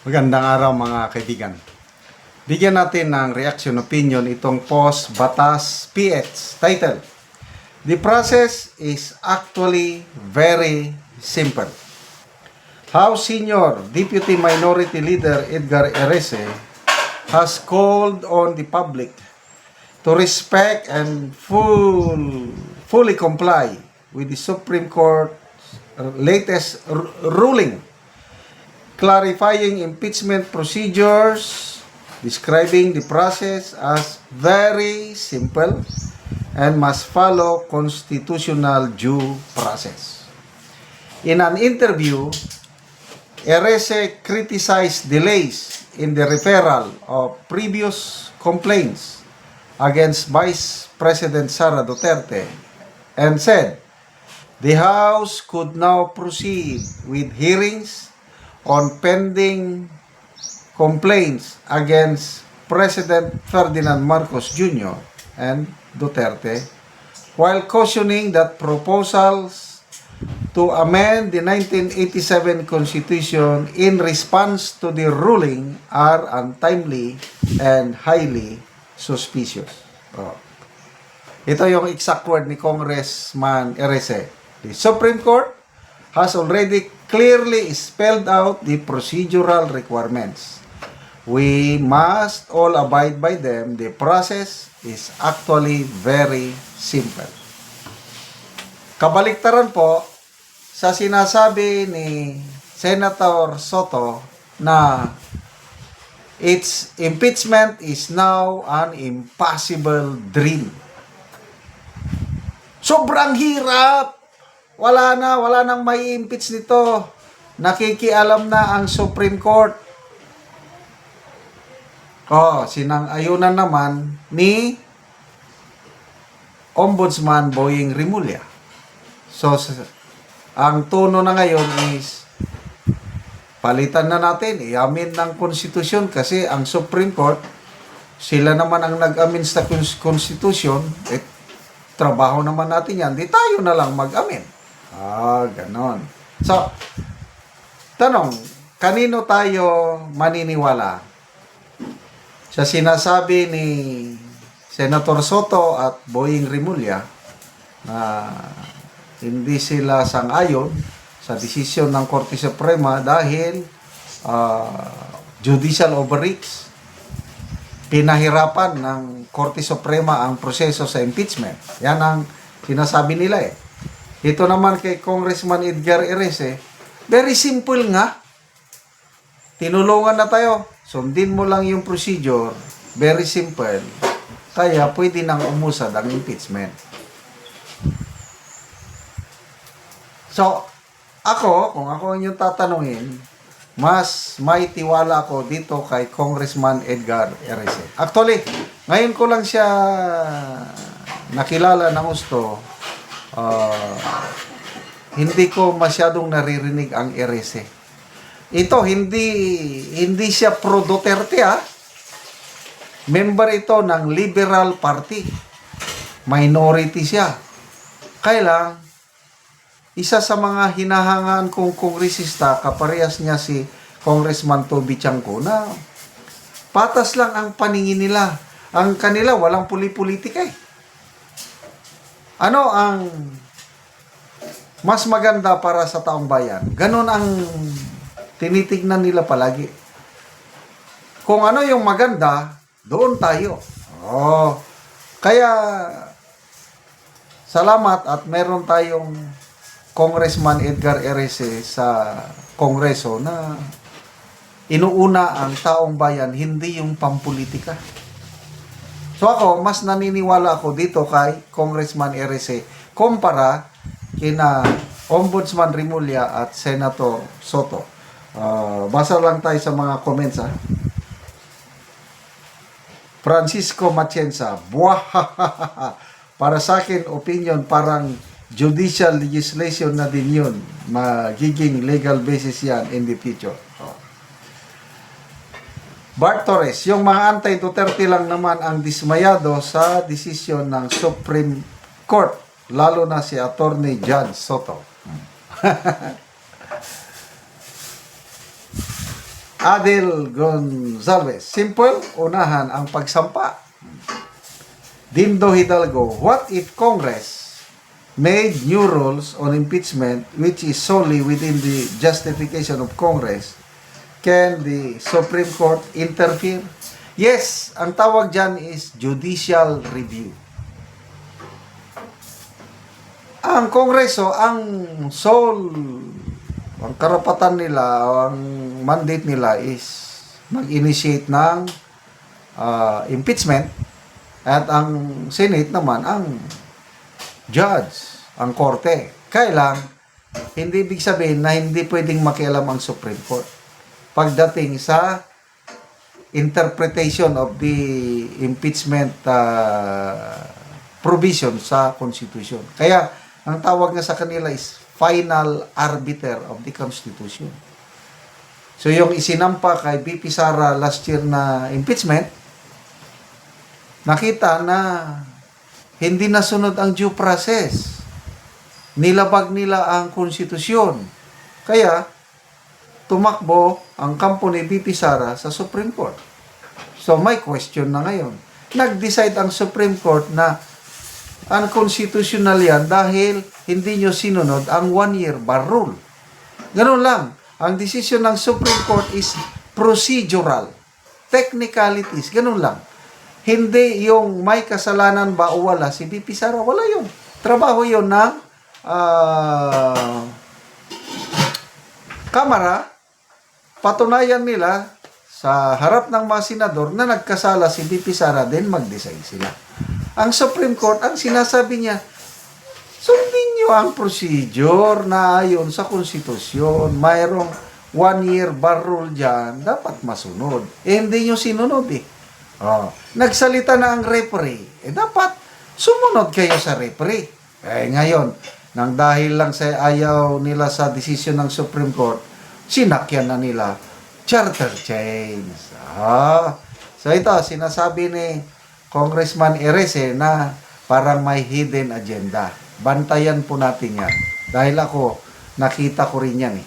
Magandang araw mga kaibigan. Bigyan natin ng reaction opinion itong post Batas PX title. The process is actually very simple. How Senior Deputy Minority Leader Edgar Erese has called on the public to respect and fully comply with the Supreme Court latest ruling clarifying impeachment procedures, describing the process as very simple and must follow constitutional due process. In an interview, Erese criticized delays in the referral of previous complaints against Vice President Sara Duterte and said the House could now proceed with hearings on pending complaints against President Ferdinand Marcos Jr. and Duterte, while cautioning that proposals to amend the 1987 Constitution in response to the ruling are untimely and highly suspicious. Ito yung exact word ni Congressman Erese. The Supreme Court has already clearly spelled out the procedural requirements. We must all abide by them. The process is actually very simple. Kabaliktaran po sa sinasabi ni Senator Soto na its impeachment is now an impossible dream. Sobrang hirap! Wala nang may impeach nito. Nakikialam na ang Supreme Court. Sinang-ayunan naman ni Ombudsman Boying Rimulya. So, ang tono na ngayon is palitan na natin, iamin ng konstitusyon kasi ang Supreme Court, sila naman ang nag-amin sa konstitusyon, trabaho naman natin yan, di tayo na lang mag-amin. Ganon. So, tanong, kanino tayo maniniwala? Sa sinasabi ni Senator Soto at Boying Rimulya na hindi sila sang-ayon sa desisyon ng Korte Suprema dahil judicial overreach, pinahirapan ng Korte Suprema ang proseso sa impeachment. Yan ang sinasabi nila eh. Ito naman kay Congressman Edgar Erese, very simple nga. Tinulungan na tayo. Sundin mo lang yung procedure. Very simple. Kaya pwede nang umusad ang impeachment. So, kung ako inyong tatanungin, mas may tiwala ako dito kay Congressman Edgar Erese. Actually, ngayon ko lang siya nakilala ng gusto. Hindi ko masyadong naririnig ang Erese. Ito, hindi siya pro Duterte Member ito ng Liberal Party. Minority siya. Kaya lang, isa sa mga hinahangaan kong kongresista, kaparehas niya si Congressman Toby Chanco, na patas lang ang paningin nila. Ang kanila, walang politika eh. Ano ang mas maganda para sa taong bayan? Ganon ang tinitignan nila palagi. Kung ano yung maganda, doon tayo. Kaya salamat at meron tayong Congressman Edgar Erese sa Kongreso na inuuna ang taong bayan, hindi yung pampolitika. So ako, mas naniniwala ako dito kay Congressman Erese kumpara kina Ombudsman Rimulya at Senator Soto. Basa lang tayo sa mga comments Francisco Matienza, para sa akin, opinion, parang judicial legislation na din yun. Magiging legal basis yan in the future. Bart Torres, yung mga anti-Duterte lang naman ang dismayado sa desisyon ng Supreme Court, lalo na si Attorney Judge Soto. Adel Gonzalez. Simple, unahan ang pagsampa. Dindo Hidalgo, what if Congress made new rules on impeachment which is solely within the justification of Congress? Can the Supreme Court interfere? Yes, ang tawag dyan is judicial review. Ang Kongreso, ang karapatan nila, ang mandate nila is mag-initiate ng impeachment, at ang Senate naman ang judge, ang korte. Kailang, hindi ibig sabihin na hindi pwedeng makialam ang Supreme Court pagdating sa interpretation of the impeachment provision sa Constitution. Kaya, ang tawag nga sa kanila is final arbiter of the Constitution. So, yung isinampa kay BP Sara last year na impeachment, nakita na hindi nasunod ang due process. Nilabag nila ang Konstitusyon. Kaya, tumakbo ang kampo ni BP Sara sa Supreme Court. So, may question na ngayon. Nag-decide ang Supreme Court na unconstitutional yan dahil hindi nyo sinunod ang 1-year bar rule. Ganun lang. Ang decision ng Supreme Court is procedural. Technicalities. Ganun lang. Hindi yung may kasalanan ba o wala si BP Sara. Wala yun. Trabaho yun ng Kamara. Patunayan nila sa harap ng mga senador na nagkasala si BP Sara, then mag-decide sila. Ang Supreme Court, ang sinasabi niya, sundin niyo ang procedure na ayon sa konstitusyon. Mayroong 1-year bar rule dyan, dapat masunod. Hindi niyo sinunod eh. Nagsalita na ang referee. Dapat sumunod kayo sa referee. Ngayon, nang dahil lang sa ayaw nila sa desisyon ng Supreme Court, sinakyan na nila charter change. So ito, sinasabi ni Congressman Erese na parang may hidden agenda. Bantayan po natin yan. Dahil ako, nakita ko rin yan eh.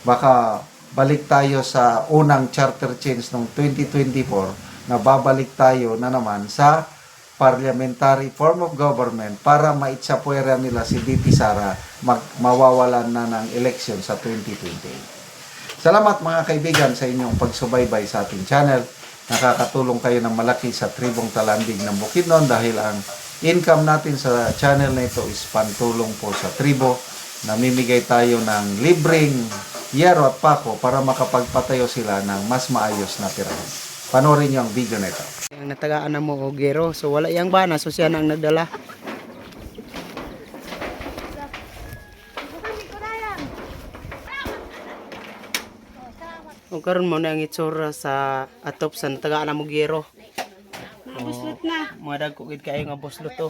Baka balik tayo sa unang charter change ng 2024 na babalik tayo na naman sa parliamentary form of government para maitsapuera nila si BP Sara mawawalan na ng election sa 2028. Salamat mga kaibigan sa inyong pagsubaybay sa ating channel. Nakakatulong kayo ng malaki sa tribong Talandig ng Bukidnon dahil ang income natin sa channel na ito is pantulong po sa tribo. Namimigay tayo ng libreng yero at pako para makapagpatayo sila ng mas maayos na tirahan. Panoorin niyo ang video na ito. Ang natagaan na mo o gero, so wala yang bana, so siya na ang nagdala. O karon mo na ang itsura sa atop sa natagaan na mo gero. Buslot na. Mga dagko gid kayo nga buslot to.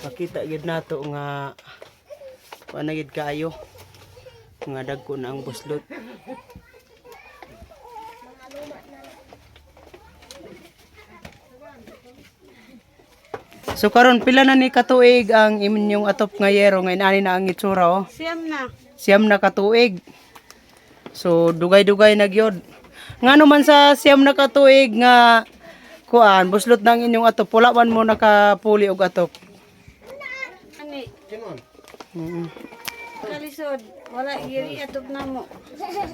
Makita gid nato nga kuan gid kayo. Nga dagko na ang buslot. So karon pila na ni katuig ang inyong atop nga yero nga inani na ang itsura oh. Siyam na katuig. So dugay-dugay na gyud. Ngano man sa siyam na katuig nga kuan buslot nang inyong atop wala man mo nakapuli og atop. Ani. Kalisod wala giri atop namo.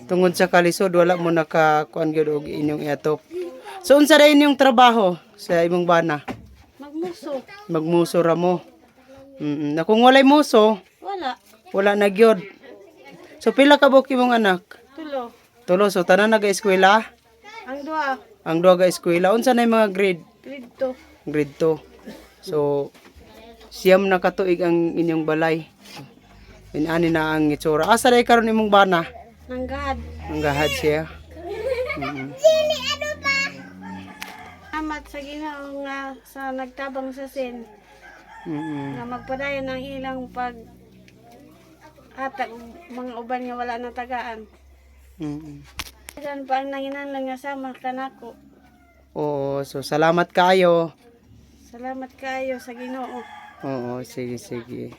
Tungod sa kalisod wala mo nakakuan gyud og inyong atop. So unsa ra inyong trabaho sa imong bana? Magmuso. Magmuso ra mo. Na kung walay muso, wala na gyud. So pila ka buok imong anak? Tulo. Tulo, so tanan naga-eskwela? Ang duha. Ang duha ga-eskwela. Unsa na yung mga grade? Grade 2. Grade 2. So siyam na katuig ang inyong balay. Inani na ang itsura. Asa ray karon imong bana? Nanggahad. Nanggahad siya. Amat sa Ginoo nga sa nagtabang sa sin nga magpadayon ng ilang pag hatag mga uban nga wala na tagaan. Diyan pa ang nanginahanglan nga sama kanako. Oo, so salamat kayo. Salamat kayo sa Ginoo. Oo, sige, sige.